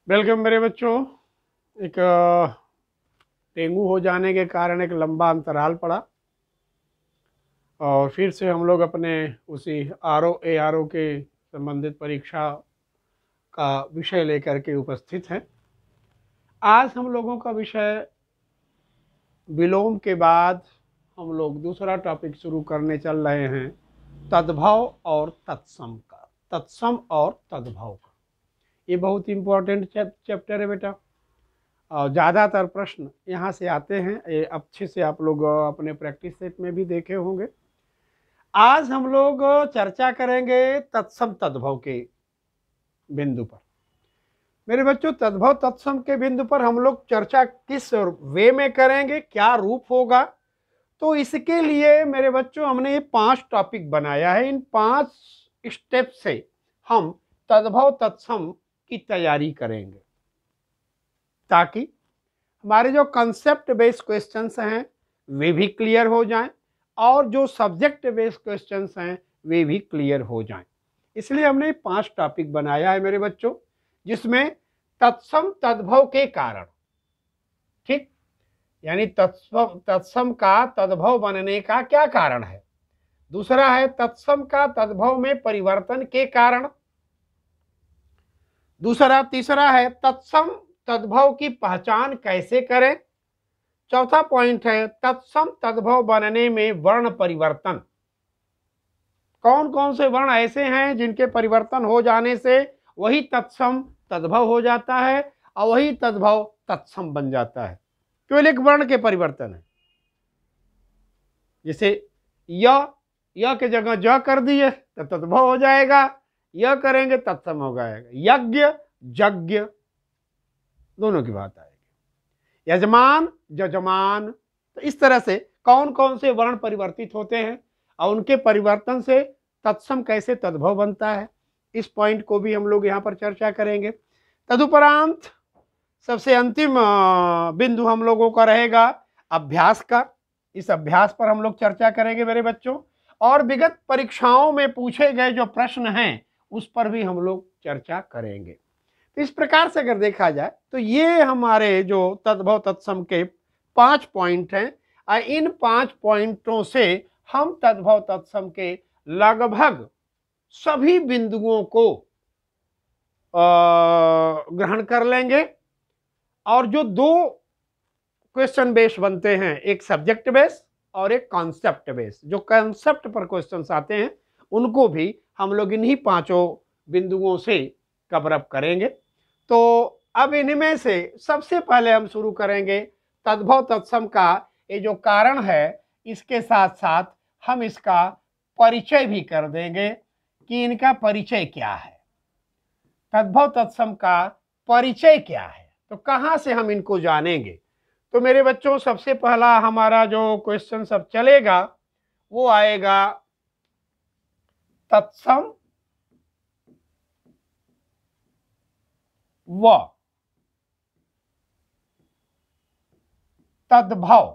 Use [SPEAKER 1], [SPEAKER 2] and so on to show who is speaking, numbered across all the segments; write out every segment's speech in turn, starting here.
[SPEAKER 1] Welcome मेरे बच्चों। एक डेंगू हो जाने के कारण एक लंबा अंतराल पड़ा और फिर से हम लोग अपने उसी आर ओ के संबंधित परीक्षा का विषय लेकर के उपस्थित हैं। आज हम लोगों का विषय विलोम के बाद हम लोग दूसरा टॉपिक शुरू करने चल रहे हैं, तद्भव और तत्सम का। तत्सम और तद्भव का ये बहुत इम्पोर्टेंट चैप्टर है बेटा। और ज़्यादातर प्रश्न यहाँ से आते हैं, ये अच्छे से आप लोग अपने प्रैक्टिस सेट में भी देखे होंगे। आज हम लोग चर्चा करेंगे तत्सम तद्भव के बिंदु पर। मेरे बच्चों, तद्भव तत्सम के बिंदु पर हम लोग चर्चा किस वे में करेंगे, क्या रूप होगा, तो इसके लिए मेरे बच्चों हमने ये 5 टॉपिक बनाया है। इन 5 स्टेप से हम तद्भव तत्सम की तैयारी करेंगे ताकि हमारे जो कंसेप्ट बेस्ड क्वेश्चंस हैं वे भी क्लियर हो जाएं और जो सब्जेक्ट बेस्ड क्वेश्चंस हैं वे भी क्लियर हो जाएं। इसलिए हमने 5 टॉपिक बनाया है मेरे बच्चों, जिसमें तत्सम तद्भव के कारण, ठीक, यानी तत्सम का तद्भव बनने का क्या कारण है। दूसरा है तत्सम का तद्भव में परिवर्तन के कारण। तीसरा है तत्सम तद्भव की पहचान कैसे करें। चौथा पॉइंट है तत्सम तद्भव बनने में वर्ण परिवर्तन। कौन कौन से वर्ण ऐसे हैं जिनके परिवर्तन हो जाने से वही तत्सम तद्भव हो जाता है और वही तद्भव तत्सम बन जाता है। केवल एक वर्ण के परिवर्तन है, जैसे य के जगह ज कर दिए तो तद्भव हो जाएगा, य करेंगे तत्सम हो जाएगा। यज्ञ यज्ञ दोनों की बात आएगी। यजमान जजमान, तो इस तरह से कौन कौन से वर्ण परिवर्तित होते हैं और उनके परिवर्तन से तत्सम कैसे तद्भव बनता है, इस पॉइंट को भी हम लोग यहाँ पर चर्चा करेंगे। तदुपरांत सबसे अंतिम बिंदु हम लोगों का रहेगा अभ्यास का। इस अभ्यास पर हम लोग चर्चा करेंगे मेरे बच्चों, और विगत परीक्षाओं में पूछे गए जो प्रश्न हैं उस पर भी हम लोग चर्चा करेंगे। तो इस प्रकार से अगर देखा जाए तो ये हमारे जो तद्भव तत्सम के 5 पॉइंट हैं और इन 5 पॉइंटों से हम तद्भव तत्सम के लगभग सभी बिंदुओं को ग्रहण कर लेंगे। और जो 2 क्वेश्चन बेस बनते हैं, एक सब्जेक्ट बेस और एक कॉन्सेप्ट बेस, जो कॉन्सेप्ट पर क्वेश्चंस आते हैं उनको भी हम लोग इन्हीं 5 बिंदुओं से कवर अप करेंगे। तो अब इनमें से सबसे पहले हम शुरू करेंगे तद्भव तत्सम का ये जो कारण है, इसके साथ साथ हम इसका परिचय भी कर देंगे कि इनका परिचय क्या है। तद्भव तत्सम का परिचय क्या है, तो कहाँ से हम इनको जानेंगे। तो मेरे बच्चों, सबसे पहला हमारा जो क्वेश्चन सब चलेगा वो आएगा तत्सम व तद्भव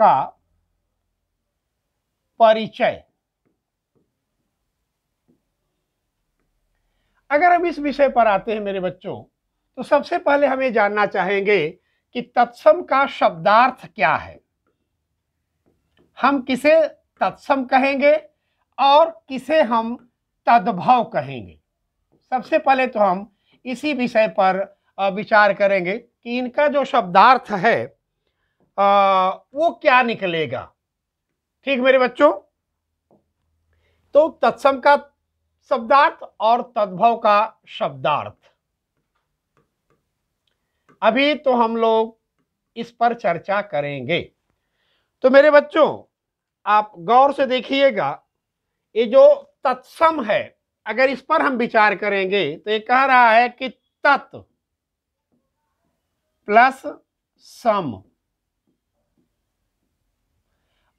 [SPEAKER 1] का परिचय। अगर हम इस विषय पर आते हैं मेरे बच्चों, तो सबसे पहले हम ये जानना चाहेंगे कि तत्सम का शब्दार्थ क्या है। हम किसे तत्सम कहेंगे और किसे हम तद्भव कहेंगे। सबसे पहले तो हम इसी विषय पर विचार करेंगे कि इनका जो शब्दार्थ है वो क्या निकलेगा। ठीक मेरे बच्चों, तो तत्सम का शब्दार्थ और तद्भव का शब्दार्थ अभी तो हम लोग इस पर चर्चा करेंगे। तो मेरे बच्चों, आप गौर से देखिएगा, ये जो तत्सम है अगर इस पर हम विचार करेंगे तो ये कह रहा है कि तत् प्लस सम,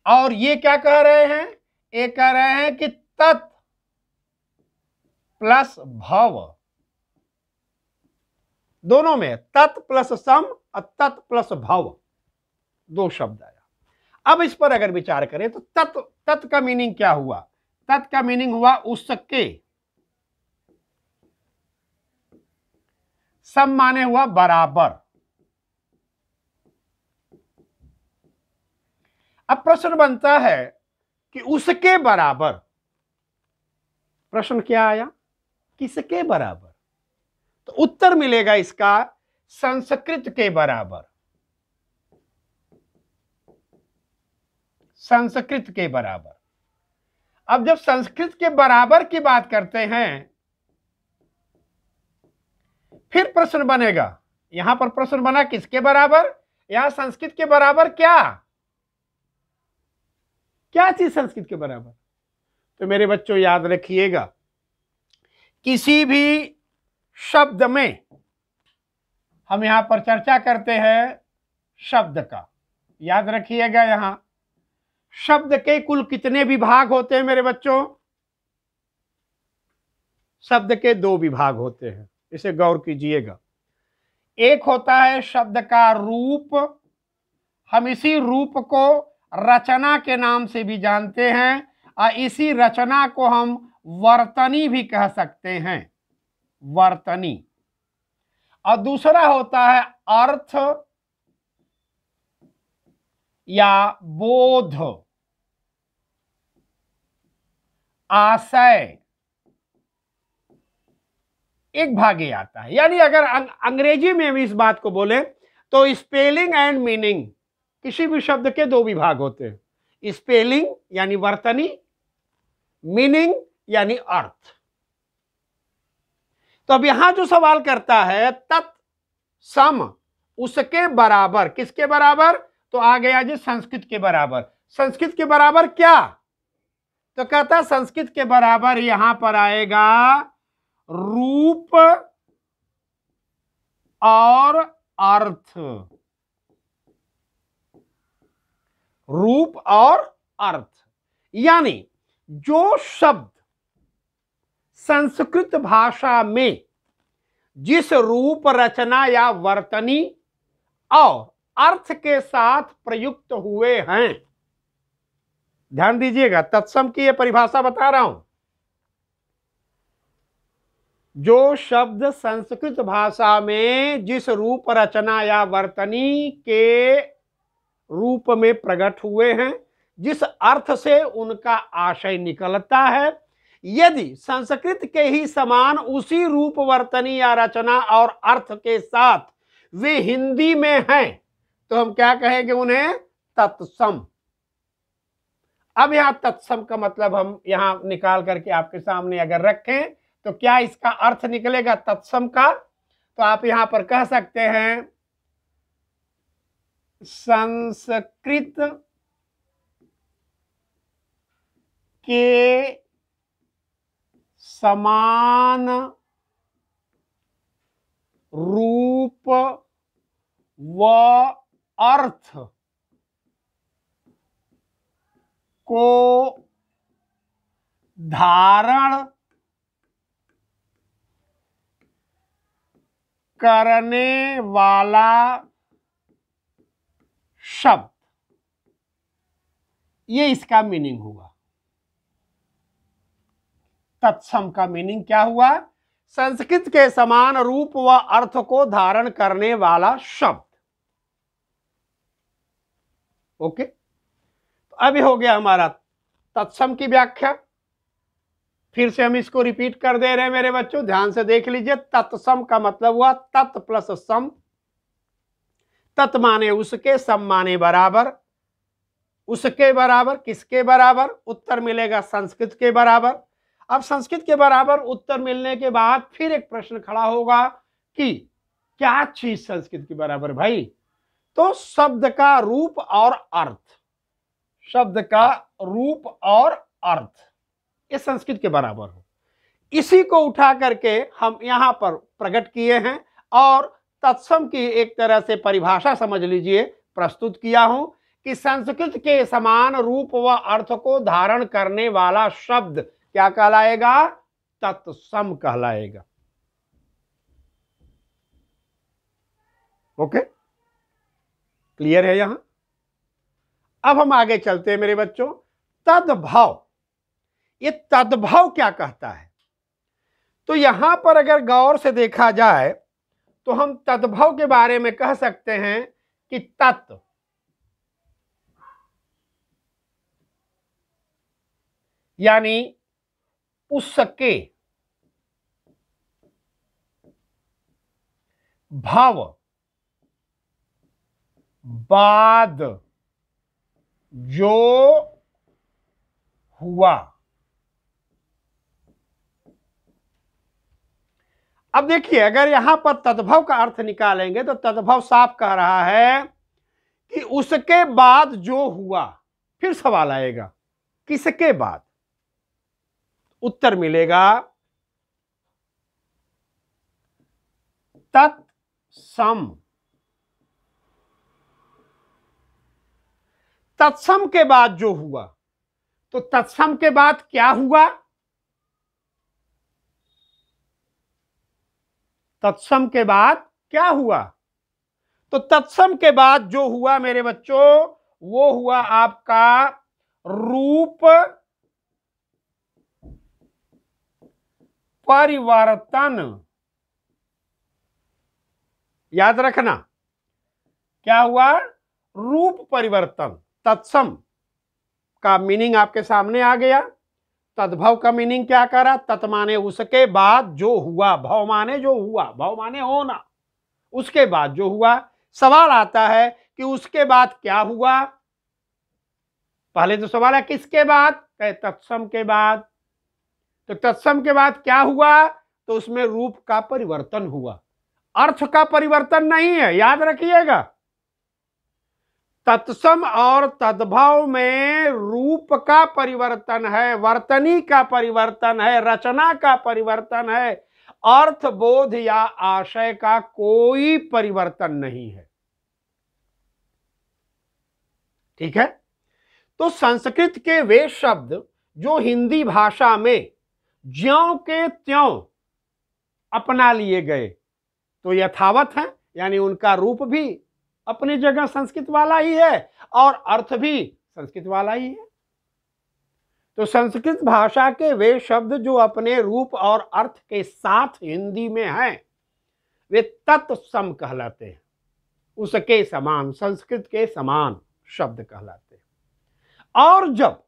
[SPEAKER 1] और ये क्या कह रहे हैं, ये कह रहे हैं कि तत् प्लस भव। दोनों में तत् प्लस सम और तत् प्लस भव 2 शब्द आया। अब इस पर अगर विचार करें तो तत् का मीनिंग क्या हुआ। तत् का मीनिंग हुआ उसके, सम माने हुआ बराबर। अब प्रश्न बनता है कि उसके बराबर, प्रश्न क्या आया, किसके बराबर? तो उत्तर मिलेगा इसका संस्कृत के बराबर, संस्कृत के बराबर। अब जब संस्कृत के बराबर की बात करते हैं, फिर प्रश्न बनेगा, यहां पर प्रश्न बना किसके बराबर, यहां संस्कृत के बराबर क्या, क्या चीज संस्कृत के बराबर? तो मेरे बच्चों याद रखिएगा, किसी भी शब्द में हम यहां पर चर्चा करते हैं शब्द का, याद रखिएगा यहां शब्द के कुल कितने विभाग होते हैं मेरे बच्चों? शब्द के 2 विभाग होते हैं, इसे गौर कीजिएगा। एक होता है शब्द का रूप, हम इसी रूप को रचना के नाम से भी जानते हैं और इसी रचना को हम वर्तनी भी कह सकते हैं, वर्तनी। और दूसरा होता है अर्थ या बोध, आशय, एक भाग ही आता है। यानी अगर अंग्रेजी में भी इस बात को बोले तो स्पेलिंग एंड मीनिंग, किसी भी शब्द के 2 विभाग होते हैं, स्पेलिंग यानी वर्तनी, मीनिंग यानी अर्थ। तो अब यहां जो सवाल करता है तत्सम, उसके बराबर, किसके बराबर? तो आ गया जी संस्कृत के बराबर। संस्कृत के बराबर क्या? तो कहता संस्कृत के बराबर यहां पर आएगा रूप और अर्थ, रूप और अर्थ। यानी जो शब्द संस्कृत भाषा में जिस रूप, रचना या वर्तनी और अर्थ के साथ प्रयुक्त हुए हैं, ध्यान दीजिएगा, तत्सम की यह परिभाषा बता रहा हूं, जो शब्द संस्कृत भाषा में जिस रूप, रचना या वर्तनी के रूप में प्रकट हुए हैं, जिस अर्थ से उनका आशय निकलता है, यदि संस्कृत के ही समान उसी रूप, वर्तनी या रचना और अर्थ के साथ वे हिंदी में हैं, तो हम क्या कहेंगे उन्हें? तत्सम। अब यहां तत्सम का मतलब हम यहां निकाल करके आपके सामने अगर रखें तो क्या इसका अर्थ निकलेगा तत्सम का? तो आप यहां पर कह सकते हैं संस्कृत के समान रूप व अर्थ को धारण करने वाला शब्द, ये इसका मीनिंग हुआ। तत्सम का मीनिंग क्या हुआ? संस्कृत के समान रूप व अर्थ को धारण करने वाला शब्द। ओके, तो अभी हो गया हमारा तत्सम की व्याख्या। फिर से हम इसको रिपीट कर दे रहे हैं मेरे बच्चों, ध्यान से देख लीजिए। तत्सम का मतलब हुआ तत् प्लस सम। तत् माने उसके, सम माने बराबर। उसके बराबर किसके बराबर? उत्तर मिलेगा संस्कृत के बराबर। अब संस्कृत के बराबर उत्तर मिलने के बाद फिर एक प्रश्न खड़ा होगा कि क्या चीज संस्कृत के बराबर भाई? तो शब्द का रूप और अर्थ, शब्द का रूप और अर्थ ये संस्कृत के बराबर हो। इसी को उठा करके हम यहां पर प्रकट किए हैं और तत्सम की एक तरह से परिभाषा समझ लीजिए प्रस्तुत किया हूं कि संस्कृत के समान रूप व अर्थ को धारण करने वाला शब्द क्या कहलाएगा? तत्सम कहलाएगा। ओके, क्लियर है यहां? अब हम आगे चलते हैं मेरे बच्चों। तद्भव, ये तद्भव क्या कहता है? तो यहां पर अगर गौर से देखा जाए तो हम तद्भव के बारे में कह सकते हैं कि तत् यानी उसके भव बाद जो हुआ। अब देखिए, अगर यहां पर तद्भव का अर्थ निकालेंगे तो तद्भव साफ कह रहा है कि उसके बाद जो हुआ। फिर सवाल आएगा किसके बाद? उत्तर मिलेगा तत्सम। तत्सम के बाद जो हुआ, तो तत्सम के बाद क्या हुआ? तत्सम के बाद क्या हुआ? तो तत्सम के बाद जो हुआ मेरे बच्चों, वो हुआ आपका रूप परिवर्तन। याद रखना, क्या हुआ? रूप परिवर्तन। तत्सम का मीनिंग आपके सामने आ गया। तद्भव का मीनिंग क्या करा? तत् माने उसके बाद जो हुआ, भव माने जो हुआ, भव माने होना, उसके बाद जो हुआ। सवाल आता है कि उसके बाद क्या हुआ? पहले तो सवाल है किसके बाद? कहे तत्सम के बाद। तो तत्सम के बाद क्या हुआ? तो उसमें रूप का परिवर्तन हुआ, अर्थ का परिवर्तन नहीं है, याद रखिएगा। तत्सम और तद्भव में रूप का परिवर्तन है, वर्तनी का परिवर्तन है, रचना का परिवर्तन है, अर्थ बोध या आशय का कोई परिवर्तन नहीं है। ठीक है? तो संस्कृत के वे शब्द जो हिंदी भाषा में ज्यों के त्यों अपना लिए गए तो यथावत है, यानी उनका रूप भी अपनी जगह संस्कृत वाला ही है और अर्थ भी संस्कृत वाला ही है। तो संस्कृत भाषा के वे शब्द जो अपने रूप और अर्थ के साथ हिंदी में हैं, वे तत्सम कहलाते हैं, उसके समान, संस्कृत के समान शब्द कहलाते हैं। और जब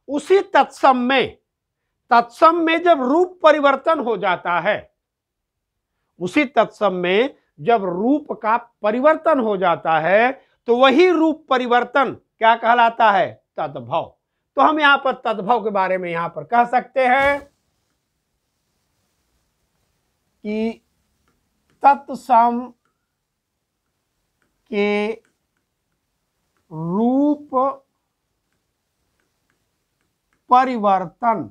[SPEAKER 1] उसी तत्सम में जब रूप परिवर्तन हो जाता है, उसी तत्सम में जब रूप का परिवर्तन हो जाता है, तो वही रूप परिवर्तन क्या कहलाता है? तद्भव। तो हम यहां पर तद्भव के बारे में यहां पर कह सकते हैं कि तत्सम के रूप परिवर्तन।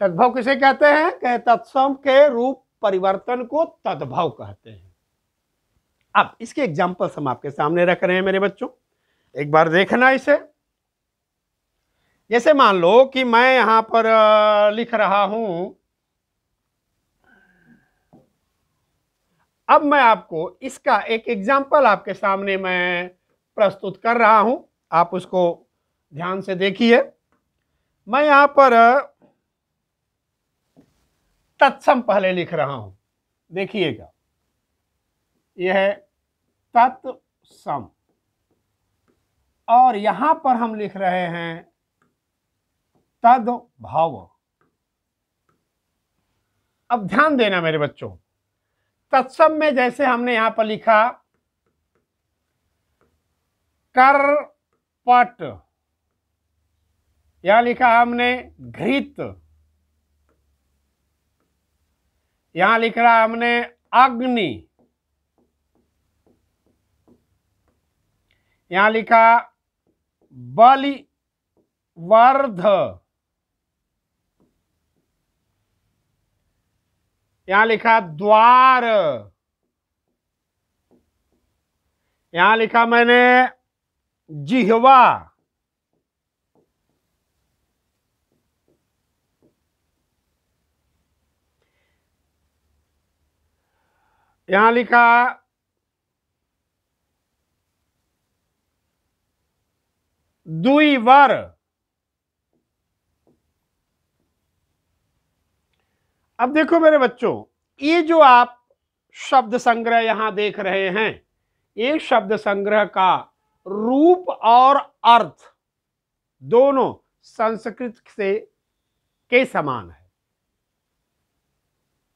[SPEAKER 1] तद्भव किसे कहते हैं? कहे तत्सम के रूप परिवर्तन को तद्भव कहते हैं। अब इसके एग्जांपल्स हम आपके सामने रख रहे हैं मेरे बच्चों, एक बार देखना इसे। जैसे मान लो कि मैं यहां पर लिख रहा हूं, अब मैं आपको इसका एक एग्जाम्पल आपके सामने मैं प्रस्तुत कर रहा हूं, आप उसको ध्यान से देखिए। मैं यहां पर तत्सम पहले लिख रहा हूं, देखिएगा, यह है तत्सम, और यहां पर हम लिख रहे हैं तद्भव। अब ध्यान देना मेरे बच्चों, तत्सम में जैसे हमने यहां पर लिखा करपट, यहां लिखा हमने घृत, यहां लिख रहा हमने अग्नि, यहां लिखा बलिवर्ध, यहां लिखा द्वार, यहां लिखा मैंने जिह्वा, यहां लिखा द्विवर। अब देखो मेरे बच्चों, ये जो आप शब्द संग्रह यहां देख रहे हैं, ये शब्द संग्रह का रूप और अर्थ दोनों संस्कृत से के समान है।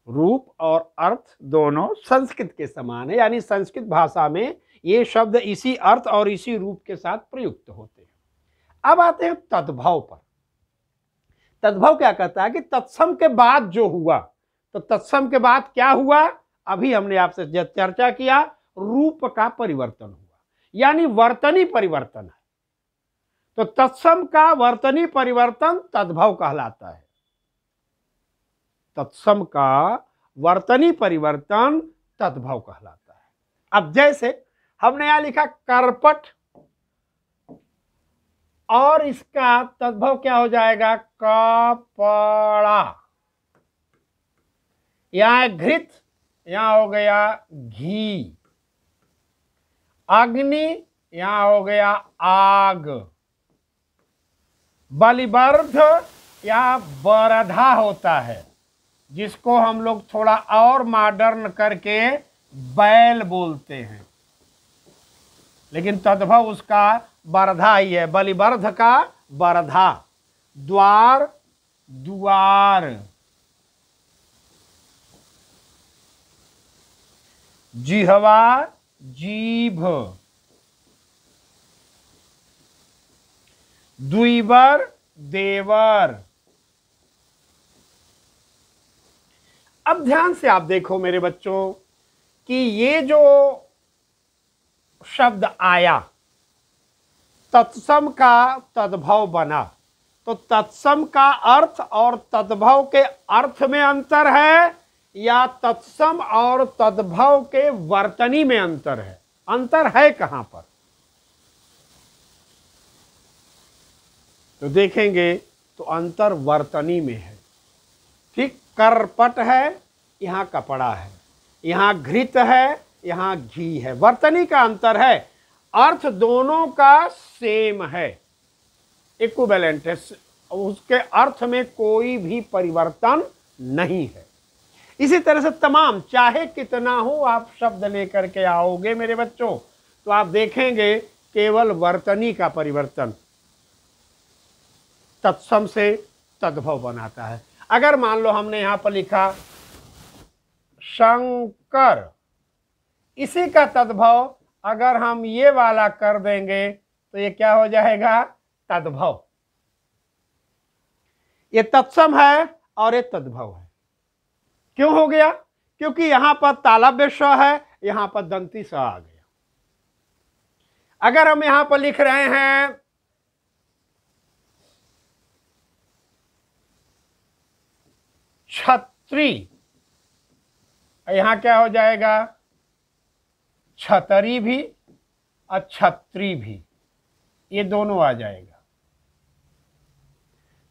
[SPEAKER 1] रूप और अर्थ दोनों संस्कृत के समान है, यानी संस्कृत भाषा में ये शब्द इसी अर्थ और इसी रूप के साथ प्रयुक्त होते हैं। अब आते हैं तद्भव पर। तद्भव क्या कहता है कि तत्सम के बाद जो हुआ, तो तत्सम के बाद क्या हुआ, अभी हमने आपसे चर्चा किया, रूप का परिवर्तन हुआ, यानी वर्तनी परिवर्तन है। तो तत्सम का वर्तनी परिवर्तन तद्भव कहलाता है। तत्सम का वर्तनी परिवर्तन तद्भव कहलाता है। अब जैसे हमने यहां लिखा करपट, और इसका तद्भव क्या हो जाएगा, कपड़ा। यहां घृत, यहां हो गया घी। अग्नि, यहां हो गया आग। बलिवर्ध, यहां बरधा होता है, जिसको हम लोग थोड़ा और मॉडर्न करके बैल बोलते हैं, लेकिन तद्भव उसका बरधा ही है। बलिवर्ध का बरधा। द्वार, दुआर। जिह्वा, जीभ। द्विवर, देवर। अब ध्यान से आप देखो मेरे बच्चों कि ये जो शब्द आया, तत्सम का तद्भव बना, तो तत्सम का अर्थ और तद्भव के अर्थ में अंतर है, या तत्सम और तद्भव के वर्तनी में अंतर है? अंतर है कहां पर? तो देखेंगे तो अंतर वर्तनी में है। ठीक, करपट है, यहां कपड़ा है, यहां घृत है, यहां घी है। वर्तनी का अंतर है, अर्थ दोनों का सेम है, इक्विवेलेंट है, उसके अर्थ में कोई भी परिवर्तन नहीं है। इसी तरह से तमाम, चाहे कितना हो आप शब्द लेकर के आओगे मेरे बच्चों, तो आप देखेंगे केवल वर्तनी का परिवर्तन तत्सम से तद्भव बनाता है। अगर मान लो हमने यहां पर लिखा शंकर, इसी का तद्भव अगर हम ये वाला कर देंगे तो ये क्या हो जाएगा, तद्भव। ये तत्सम है और ये तद्भव है। क्यों हो गया? क्योंकि यहां पर तालव्य स है, यहां पर दंती स आ गया। अगर हम यहां पर लिख रहे हैं छत्री, यहां क्या हो जाएगा, छतरी भी और छत्री भी, ये दोनों आ जाएगा।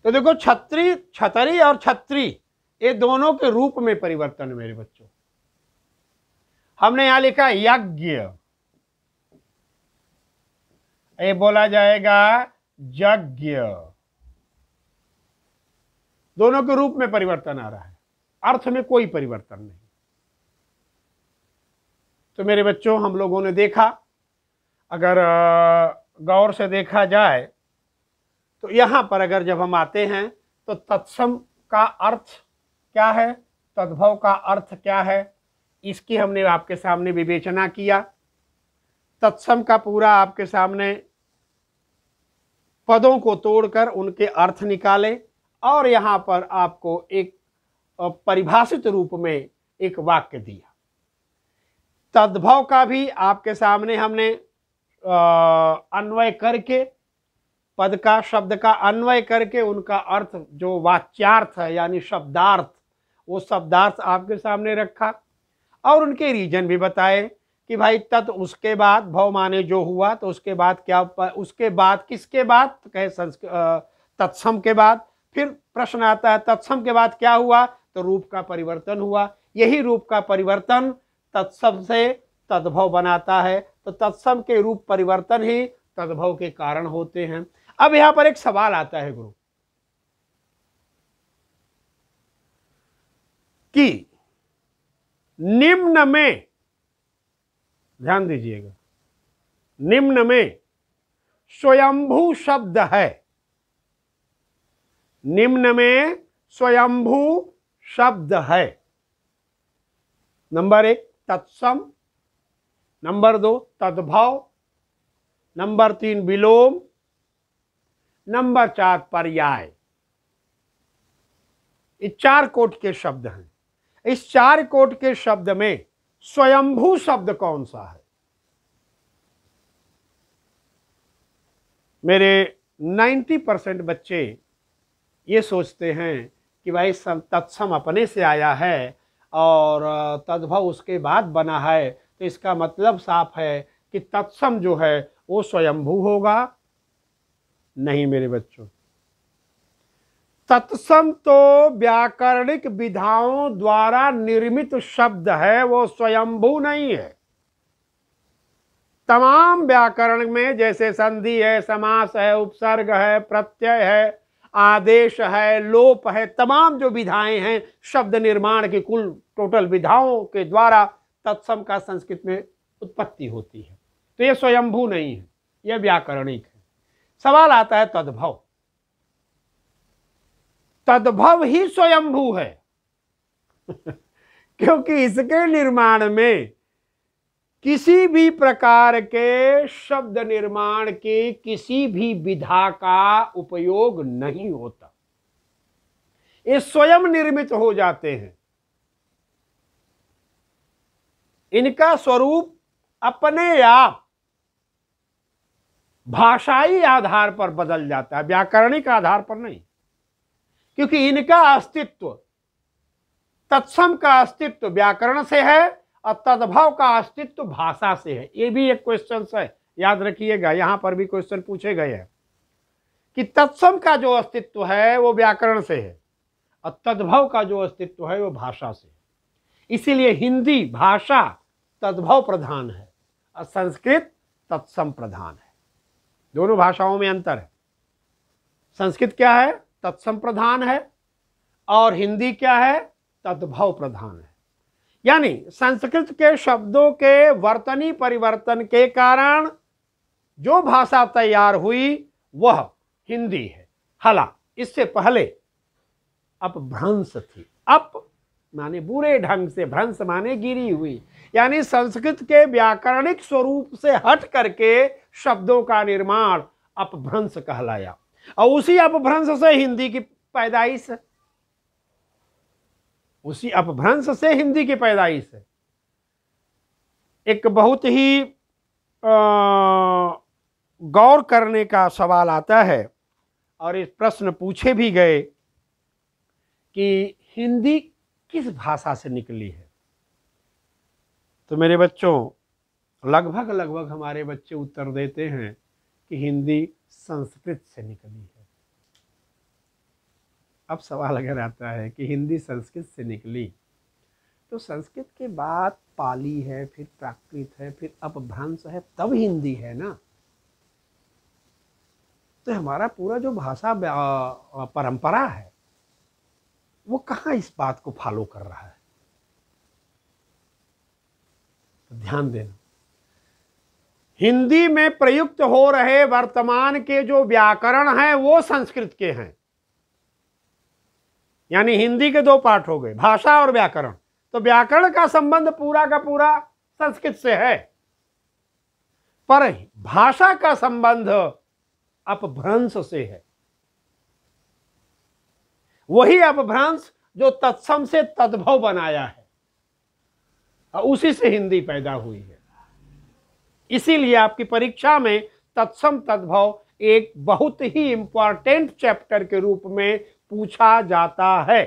[SPEAKER 1] तो देखो छत्री, छतरी और छत्री, ये दोनों के रूप में परिवर्तन है मेरे बच्चों। हमने यहां लिखा यज्ञ, ये बोला जाएगा यज्ञ। दोनों के रूप में परिवर्तन आ रहा है, अर्थ में कोई परिवर्तन नहीं। तो मेरे बच्चों हम लोगों ने देखा, अगर गौर से देखा जाए तो यहां पर अगर जब हम आते हैं तो तत्सम का अर्थ क्या है, तद्भव का अर्थ क्या है, इसकी हमने आपके सामने विवेचना किया। तत्सम का पूरा आपके सामने पदों को तोड़कर उनके अर्थ निकाले, और यहां पर आपको एक परिभाषित रूप में एक वाक्य दिया। तद्भव का भी आपके सामने हमने अन्वय करके, पद का, शब्द का अन्वय करके उनका अर्थ जो वाच्यार्थ है यानी शब्दार्थ, वो शब्दार्थ आपके सामने रखा, और उनके रीजन भी बताए कि भाई तत् उसके बाद, भव माने जो हुआ, तो उसके बाद क्या, उसके बाद किसके बाद, तो कहे तत्सम के बाद। फिर प्रश्न आता है तत्सम के बाद क्या हुआ, तो रूप का परिवर्तन हुआ। यही रूप का परिवर्तन तत्सम से तद्भव बनाता है। तो तत्सम के रूप परिवर्तन ही तद्भव के कारण होते हैं। अब यहां पर एक सवाल आता है गुरु कि निम्न में, ध्यान दीजिएगा, निम्न में स्वयंभू शब्द है। निम्न में स्वयंभू शब्द है। नंबर 1 तत्सम, नंबर 2 तद्भव, नंबर 3 विलोम, नंबर 4 पर्याय। ये 4 कोट के शब्द हैं। इस 4 कोट के शब्द में स्वयंभू शब्द कौन सा है? मेरे 90% बच्चे ये सोचते हैं कि भाई तत्सम अपने से आया है और तद्भव उसके बाद बना है, तो इसका मतलब साफ है कि तत्सम जो है वो स्वयंभू होगा। नहीं मेरे बच्चों, तत्सम तो व्याकरणिक विधाओं द्वारा निर्मित शब्द है, वो स्वयंभू नहीं है। तमाम व्याकरण में जैसे संधि है, समास है, उपसर्ग है, प्रत्यय है, आदेश है, लोप है, तमाम जो विधाएं हैं शब्द निर्माण की कुल टोटल विधाओं के द्वारा तत्सम का संस्कृत में उत्पत्ति होती है। तो ये स्वयंभू नहीं है, यह व्याकरणिक है। सवाल आता है तद्भव। तद्भव ही स्वयंभू है क्योंकि इसके निर्माण में किसी भी प्रकार के शब्द निर्माण के किसी भी विधा का उपयोग नहीं होता। ये स्वयं निर्मित हो जाते हैं। इनका स्वरूप अपने आप भाषाई आधार पर बदल जाता है, व्याकरणिक आधार पर नहीं। क्योंकि इनका अस्तित्व, तत्सम का अस्तित्व व्याकरण से है और तद्भव का अस्तित्व भाषा से है। ये भी एक क्वेश्चन है, याद रखिएगा, यहां पर भी क्वेश्चन पूछे गए हैं कि तत्सम का जो अस्तित्व है वो व्याकरण से है और तद्भव का जो अस्तित्व है वो भाषा से है। इसीलिए हिंदी भाषा तद्भव प्रधान है और संस्कृत तत्सम प्रधान है। दोनों भाषाओं में अंतर है। संस्कृत क्या है? तत्सम प्रधान है और हिंदी क्या है? तद्भव प्रधान है। यानी संस्कृत के शब्दों के वर्तनी परिवर्तन के कारण जो भाषा तैयार हुई वह हिंदी है। हालांकि इससे पहले अपभ्रंश थी। अप माने बुरे ढंग से, भ्रंश माने गिरी हुई, यानी संस्कृत के व्याकरणिक स्वरूप से हट करके शब्दों का निर्माण अपभ्रंश कहलाया और उसी अपभ्रंश से हिंदी की पैदाइश है। उसी अपभ्रंश से हिंदी की पैदाइश है। एक बहुत ही गौर करने का सवाल आता है और इस प्रश्न पूछे भी गए कि हिंदी किस भाषा से निकली है। तो मेरे बच्चों लगभग हमारे बच्चे उत्तर देते हैं कि हिंदी संस्कृत से निकली है। अब सवाल अगर आता है कि हिंदी संस्कृत से निकली तो संस्कृत के बाद पाली है, फिर प्राकृत है, फिर अपभ्रंश है, तब हिंदी है ना। तो हमारा पूरा जो भाषा परंपरा है वो कहाँ इस बात को फॉलो कर रहा है? तो ध्यान देना, हिंदी में प्रयुक्त हो रहे वर्तमान के जो व्याकरण हैं वो संस्कृत के हैं। यानी हिंदी के दो पार्ट हो गए, भाषा और व्याकरण। तो व्याकरण का संबंध पूरा का पूरा संस्कृत से है, पर भाषा का संबंध अपभ्रंश से है। वही अपभ्रंश जो तत्सम से तद्भव बनाया है और उसी से हिंदी पैदा हुई है। इसीलिए आपकी परीक्षा में तत्सम तद्भव एक बहुत ही इंपॉर्टेंट चैप्टर के रूप में पूछा जाता है।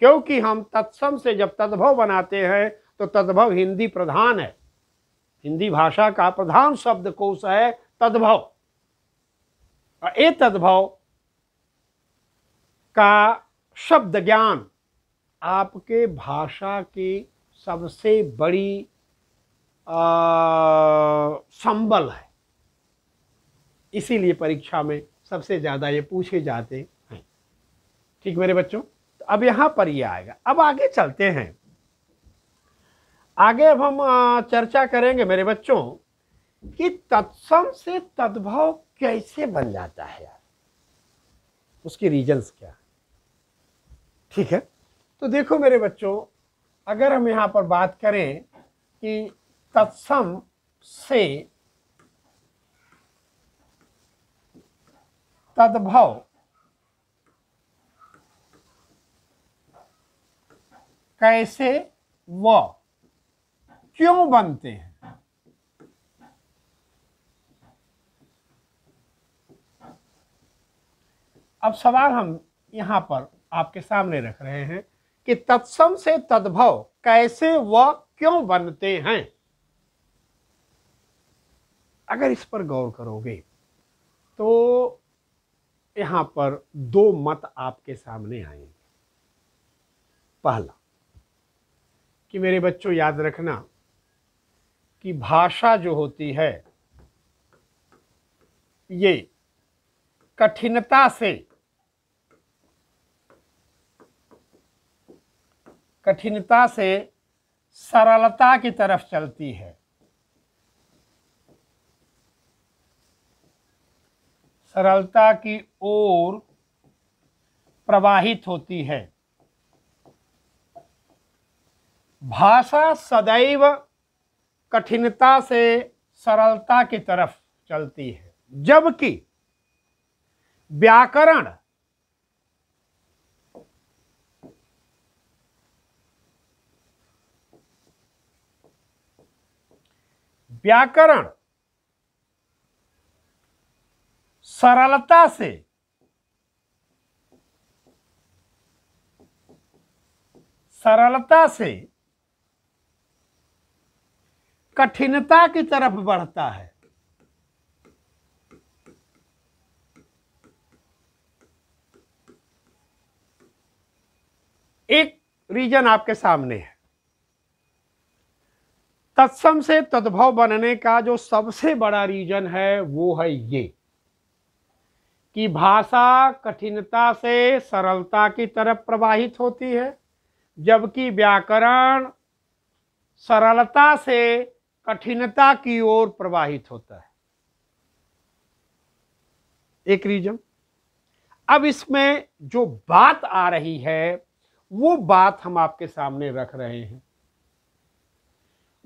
[SPEAKER 1] क्योंकि हम तत्सम से जब तद्भव बनाते हैं तो तद्भव हिंदी प्रधान है। हिंदी भाषा का प्रधान शब्दकोश है तद्भव और ये तद्भव का शब्द ज्ञान आपके भाषा की सबसे बड़ी संबल है। इसीलिए परीक्षा में सबसे ज़्यादा ये पूछे जाते हैं। ठीक मेरे बच्चों, तो अब यहाँ पर ये आएगा। अब आगे चलते हैं। आगे अब हम चर्चा करेंगे मेरे बच्चों कि तत्सम से तद्भव कैसे बन जाता है यार, उसके रीजंस क्या है। ठीक है, तो देखो मेरे बच्चों, अगर हम यहां पर बात करें कि तत्सम से तद्भव कैसे व क्यों बनते हैं, अब सवाल हम यहां पर आपके सामने रख रहे हैं कि तत्सम से तद्भव कैसे व क्यों बनते हैं। अगर इस पर गौर करोगे तो यहां पर दो मत आपके सामने आएंगे। पहला कि मेरे बच्चों याद रखना कि भाषा जो होती है ये कठिनता से सरलता की तरफ चलती है। सरलता की ओर प्रवाहित होती है। भाषा सदैव कठिनता से सरलता की तरफ चलती है, जबकि व्याकरण सरलता से कठिनता की तरफ बढ़ता है। एक रीजन आपके सामने है। तत्सम से तद्भव बनने का जो सबसे बड़ा रीजन है वो है ये कि भाषा कठिनता से सरलता की तरफ प्रवाहित होती है, जबकि व्याकरण सरलता से कठिनता की ओर प्रवाहित होता है। एक रीजन। अब इसमें जो बात आ रही है वो बात हम आपके सामने रख रहे हैं।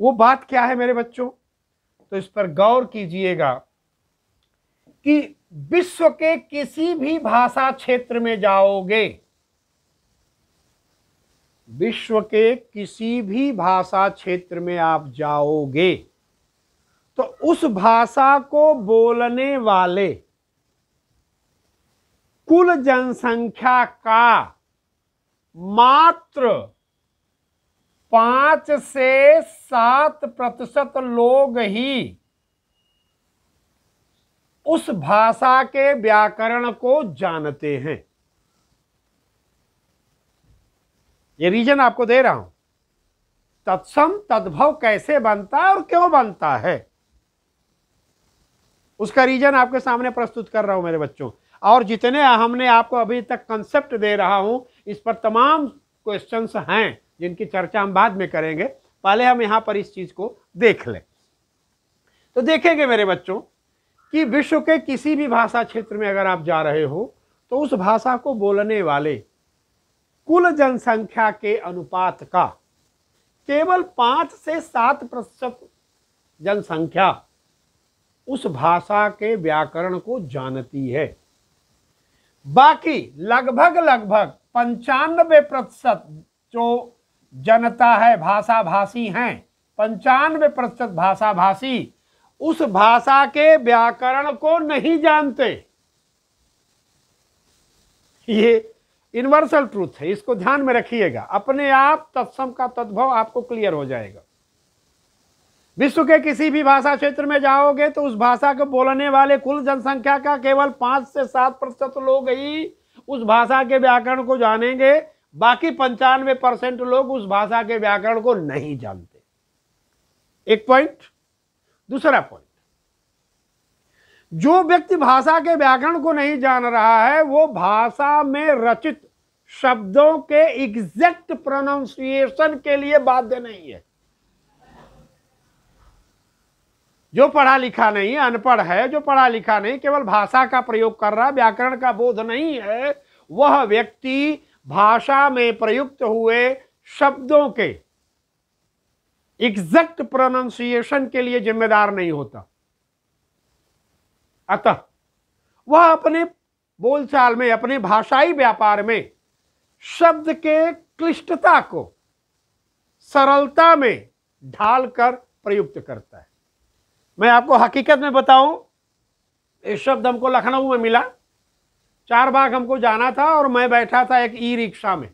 [SPEAKER 1] वो बात क्या है मेरे बच्चों, तो इस पर गौर कीजिएगा कि विश्व के किसी भी भाषा क्षेत्र में जाओगे, विश्व के किसी भी भाषा क्षेत्र में आप जाओगे तो उस भाषा को बोलने वाले कुल जनसंख्या का मात्र 5 से 7% लोग ही उस भाषा के व्याकरण को जानते हैं। ये रीजन आपको दे रहा हूं, तत्सम तद्भव कैसे बनता है और क्यों बनता है, उसका रीजन आपके सामने प्रस्तुत कर रहा हूं मेरे बच्चों। और जितने हमने आपको अभी तक कंसेप्ट दे रहा हूं, इस पर तमाम क्वेश्चंस हैं जिनकी चर्चा हम बाद में करेंगे। पहले हम यहां पर इस चीज को देख लें। तो देखेंगे मेरे बच्चों कि विश्व के किसी भी भाषा क्षेत्र में अगर आप जा रहे हो तो उस भाषा को बोलने वाले कुल जनसंख्या के अनुपात का केवल 5 से 7% जनसंख्या उस भाषा के व्याकरण को जानती है। बाकी लगभग 95% जो जनता है, भाषा भाषी हैं, 95% भाषा भाषी उस भाषा के व्याकरण को नहीं जानते। ये यूनिवर्सल ट्रूथ है, इसको ध्यान में रखिएगा। अपने आप तत्सम का तद्भव आपको क्लियर हो जाएगा। विश्व के किसी भी भाषा क्षेत्र में जाओगे तो उस भाषा को बोलने वाले कुल जनसंख्या का केवल 5 से 7% लोग ही उस भाषा के व्याकरण को जानेंगे, बाकी 95% लोग उस भाषा के व्याकरण को नहीं जानते। एक पॉइंट। दूसरा पॉइंट, जो व्यक्ति भाषा के व्याकरण को नहीं जान रहा है वो भाषा में रचित शब्दों के एग्जैक्ट प्रोनाउंसिएशन के लिए बाध्य नहीं है। जो पढ़ा लिखा नहीं, अनपढ़ है, जो पढ़ा लिखा नहीं, केवल भाषा का प्रयोग कर रहा, व्याकरण का बोध नहीं है, वह व्यक्ति भाषा में प्रयुक्त हुए शब्दों के एग्जैक्ट प्रोनाउंसिएशन के लिए जिम्मेदार नहीं होता। अतः वह अपने बोलचाल में, अपने भाषाई व्यापार में शब्द के क्लिष्टता को सरलता में ढालकर प्रयुक्त करता है। मैं आपको हकीकत में बताऊं, ये शब्द हमको लखनऊ में मिला, चारबाग हमको जाना था और मैं बैठा था एक ई रिक्शा में,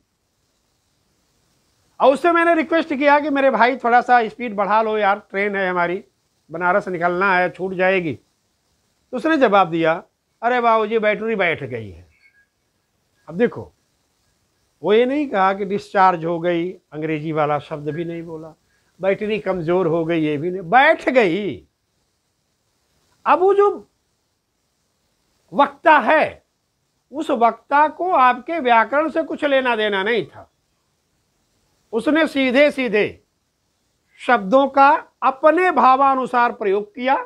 [SPEAKER 1] और उससे मैंने रिक्वेस्ट किया कि मेरे भाई थोड़ा सा स्पीड बढ़ा लो यार, ट्रेन है हमारी, बनारस निकलना है, छूट जाएगी। तो उसने जवाब दिया, अरे बाबूजी बैटरी बैठ गई है। अब देखो, वो ये नहीं कहा कि डिस्चार्ज हो गई, अंग्रेजी वाला शब्द भी नहीं बोला, बैटरी कमजोर हो गई ये भी नहीं, बैठ गई। अब वो जो वक्ता है, उस वक्ता को आपके व्याकरण से कुछ लेना देना नहीं था। उसने सीधे सीधे शब्दों का अपने भावानुसार प्रयोग किया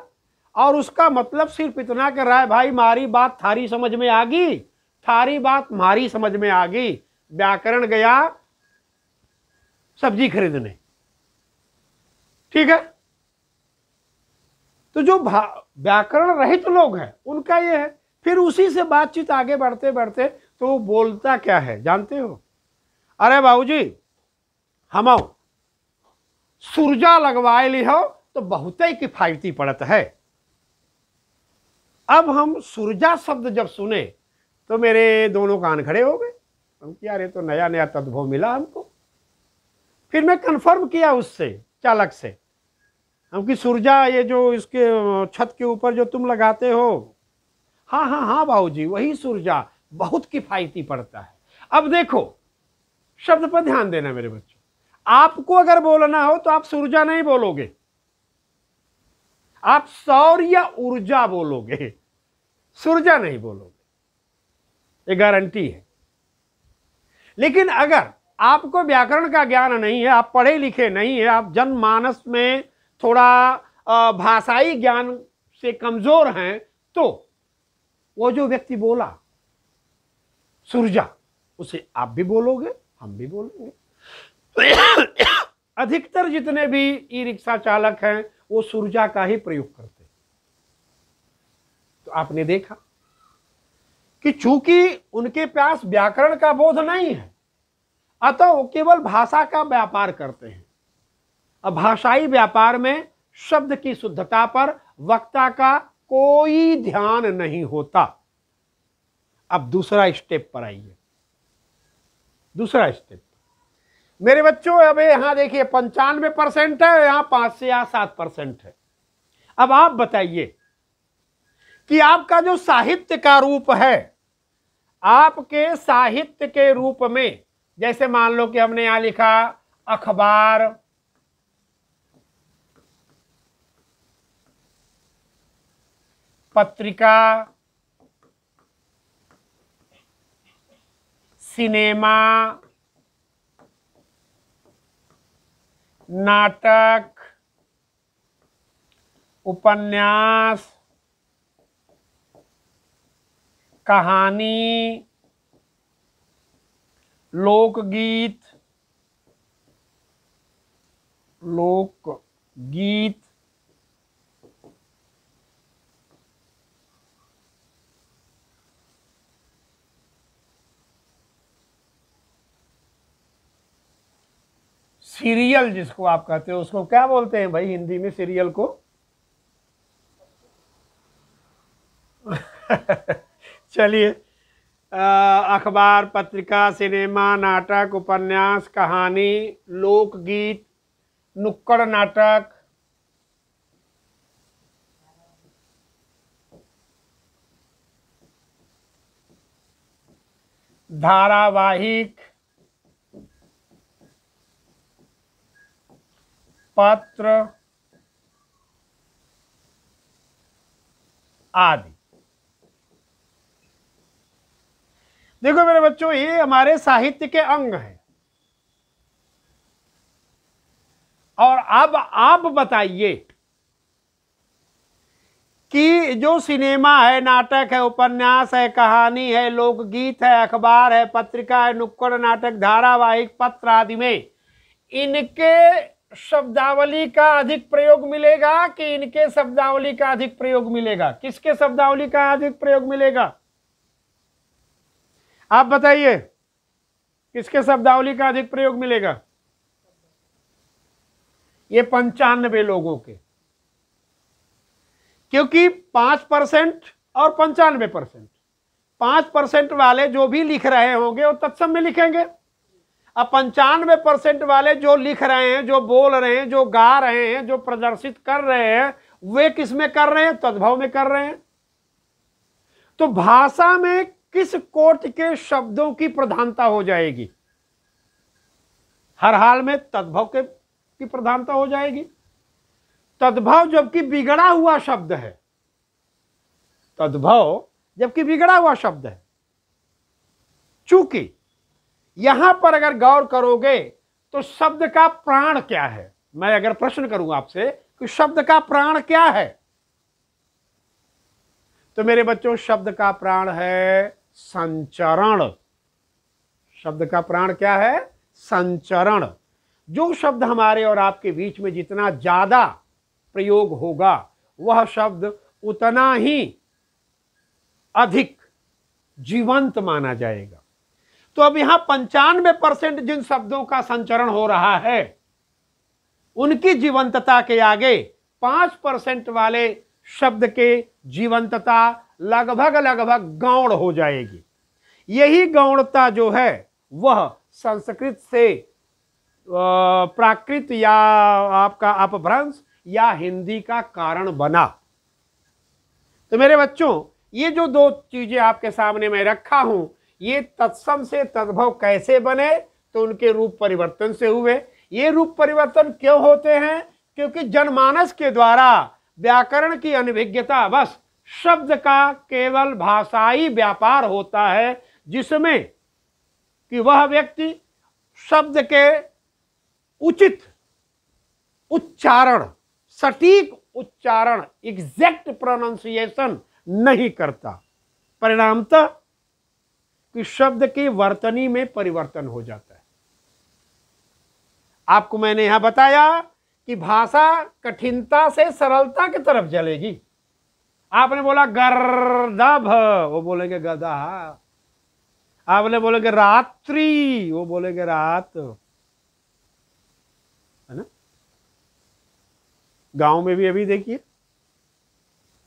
[SPEAKER 1] और उसका मतलब सिर्फ इतना कर रहा है, भाई मारी बात थारी समझ में आ गई, थारी बात मारी समझ में आ गई। व्याकरण गया सब्जी खरीदने, ठीक है। तो जो व्याकरण रहित लोग हैं उनका ये है। फिर उसी से बातचीत आगे बढ़ते बढ़ते तो वो बोलता क्या है जानते हो, अरे बाबूजी हम सुरजा लगवाए ली हो तो बहुत ही किफायती पड़त है। अब हम सुरजा शब्द जब सुने तो मेरे दोनों कान खड़े हो गए। हम क्या, अरे तो नया नया तद्भव मिला हमको। फिर मैं कंफर्म किया उससे, चालक से, हम की सुरजा ये जो इसके छत के ऊपर जो तुम लगाते हो, हाँ हाँ हाँ बाबूजी वही सुरजा, बहुत किफायती पड़ता है। अब देखो शब्द पर ध्यान देना मेरे बच्चों, आपको अगर बोलना हो तो आप सुरजा नहीं बोलोगे, आप सौर या ऊर्जा बोलोगे, सुरजा नहीं बोलोगे, ये गारंटी है। लेकिन अगर आपको व्याकरण का ज्ञान नहीं है, आप पढ़े लिखे नहीं है, आप जनमानस में थोड़ा भाषाई ज्ञान से कमजोर हैं, तो वो जो व्यक्ति बोला सुरजा, उसे आप भी बोलोगे, हम भी बोलेंगे। अधिकतर जितने भी ई रिक्शा चालक हैं वो सुरजा का ही प्रयोग करते हैं। तो आपने देखा कि चूंकि उनके पास व्याकरण का बोध नहीं है, अतः वो केवल भाषा का व्यापार करते हैं। अब भाषाई व्यापार में शब्द की शुद्धता पर वक्ता का कोई ध्यान नहीं होता। अब दूसरा स्टेप पर आइए, दूसरा स्टेप मेरे बच्चों, अब यहां देखिए 95% है, यहां 5 से या 7% है। अब आप बताइए कि आपका जो साहित्य का रूप है, आपके साहित्य के रूप में, जैसे मान लो कि हमने यहां लिखा अखबार, पत्रिका, सिनेमा, नाटक, उपन्यास, कहानी, लोकगीत, सीरियल जिसको आप कहते हो, उसको क्या बोलते हैं भाई हिंदी में सीरियल को? चलिए, अखबार, पत्रिका, सिनेमा, नाटक, उपन्यास, कहानी, लोकगीत, नुक्कड़ नाटक, धारावाहिक, पत्र आदि। देखो मेरे बच्चों, ये हमारे साहित्य के अंग हैं। और अब आप बताइए कि जो सिनेमा है, नाटक है, उपन्यास है, कहानी है, लोकगीत है, अखबार है, पत्रिका है, नुक्कड़ नाटक, धारावाहिक, पत्र आदि में इनके शब्दावली का अधिक प्रयोग मिलेगा कि इनके शब्दावली का अधिक प्रयोग मिलेगा? किसके शब्दावली का अधिक प्रयोग मिलेगा? आप बताइए, किसके शब्दावली का अधिक प्रयोग मिलेगा? ये 95 लोगों के, क्योंकि 5% और 95%, 5% वाले जो भी लिख रहे होंगे वो तत्सम में लिखेंगे। अब 95% वाले जो लिख रहे हैं, जो बोल रहे हैं, जो गा रहे हैं, जो प्रदर्शित कर रहे हैं, वे किस में कर रहे हैं? तद्भव में कर रहे हैं। तो भाषा में किस कोटि के शब्दों की प्रधानता हो जाएगी? हर हाल में तद्भव की प्रधानता हो जाएगी। तद्भव जबकि बिगड़ा हुआ शब्द है, तद्भव जबकि बिगड़ा हुआ शब्द है। चूंकि यहां पर अगर गौर करोगे तो शब्द का प्राण क्या है, मैं अगर प्रश्न करूं आपसे कि शब्द का प्राण क्या है, तो मेरे बच्चों शब्द का प्राण है संचरण। शब्द का प्राण क्या है? संचरण। जो शब्द हमारे और आपके बीच में जितना ज्यादा प्रयोग होगा वह शब्द उतना ही अधिक जीवंत माना जाएगा। तो अब यहां 95% जिन शब्दों का संचरण हो रहा है उनकी जीवंतता के आगे 5% वाले शब्द के जीवंतता लगभग गौण हो जाएगी। यही गौणता जो है वह संस्कृत से प्राकृत या आपका अपभ्रंश या हिंदी का कारण बना। तो मेरे बच्चों ये जो दो चीजें आपके सामने मैं रखा हूं, ये तत्सम से तद्भव कैसे बने? तो उनके रूप परिवर्तन से हुए। ये रूप परिवर्तन क्यों होते हैं? क्योंकि जनमानस के द्वारा व्याकरण की अनभिज्ञता बस शब्द का केवल भाषाई व्यापार होता है, जिसमें कि वह व्यक्ति शब्द के उचित उच्चारण, सटीक उच्चारण, एग्जैक्ट प्रोनाउंसिएशन नहीं करता। परिणामतः कि शब्द की वर्तनी में परिवर्तन हो जाता है। आपको मैंने यहां बताया कि भाषा कठिनता से सरलता की तरफ चलेगी। आपने बोला गर्दभ, वो बोलेंगे गधा। आपने बोलेंगे रात्रि, वो बोलेंगे रात, है ना। गांव में भी अभी देखिए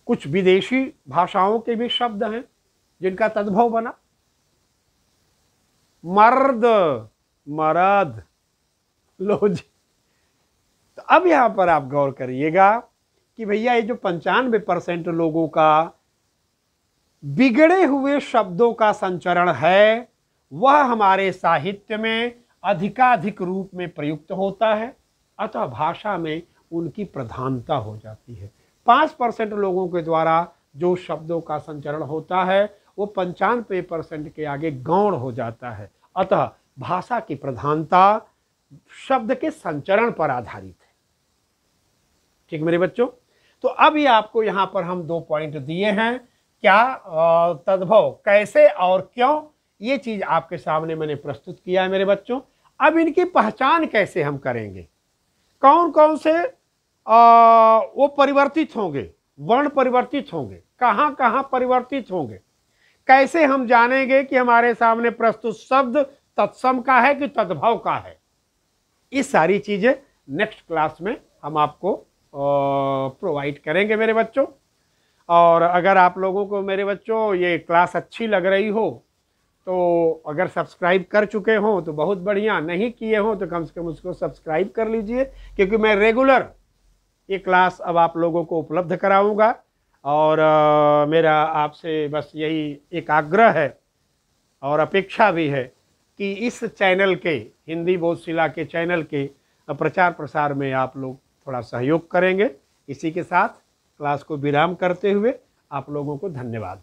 [SPEAKER 1] कुछ विदेशी भाषाओं के भी शब्द हैं जिनका तद्भव बना। मर्द, मरद, लो जी। तो अब यहां पर आप गौर करिएगा कि भैया ये जो 95% लोगों का बिगड़े हुए शब्दों का संचरण है वह हमारे साहित्य में अधिकाधिक रूप में प्रयुक्त होता है, अतः भाषा में उनकी प्रधानता हो जाती है। 5% लोगों के द्वारा जो शब्दों का संचरण होता है वो 95% के आगे गौण हो जाता है, अतः भाषा की प्रधानता शब्द के संचरण पर आधारित है। ठीक मेरे बच्चों, तो अभी आपको यहां पर हम 2 पॉइंट दिए हैं। क्या तद्भव कैसे और क्यों, ये चीज आपके सामने मैंने प्रस्तुत किया है मेरे बच्चों। अब इनकी पहचान कैसे हम करेंगे, कौन कौन से वो परिवर्तित होंगे, वर्ण परिवर्तित होंगे, कहां कहां परिवर्तित होंगे, कैसे हम जानेंगे कि हमारे सामने प्रस्तुत शब्द तत्सम का है कि तद्भव का है। इस सारी चीजें नेक्स्ट क्लास में हम आपको प्रोवाइड करेंगे मेरे बच्चों। और अगर आप लोगों को मेरे बच्चों ये क्लास अच्छी लग रही हो तो अगर सब्सक्राइब कर चुके हो तो बहुत बढ़िया, नहीं किए हो तो कम से कम उसको सब्सक्राइब कर लीजिए, क्योंकि मैं रेगुलर ये क्लास अब आप लोगों को उपलब्ध कराऊंगा। और मेरा आपसे बस यही एक आग्रह है और अपेक्षा भी है कि इस चैनल के, हिंदी बोधशिला के चैनल के प्रचार प्रसार में आप लोग थोड़ा सहयोग करेंगे। इसी के साथ क्लास को विराम करते हुए आप लोगों को धन्यवाद।